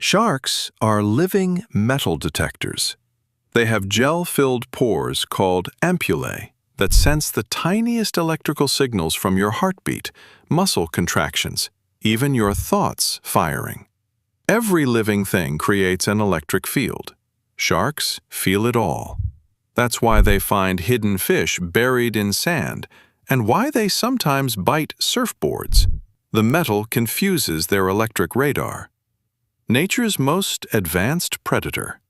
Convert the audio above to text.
Sharks are living metal detectors. They have gel-filled pores called ampullae that sense the tiniest electrical signals from your heartbeat, muscle contractions, even your thoughts firing. Every living thing creates an electric field. Sharks feel it all. That's why they find hidden fish buried in sand and why they sometimes bite surfboards. The metal confuses their electric radar. Nature's most advanced predator.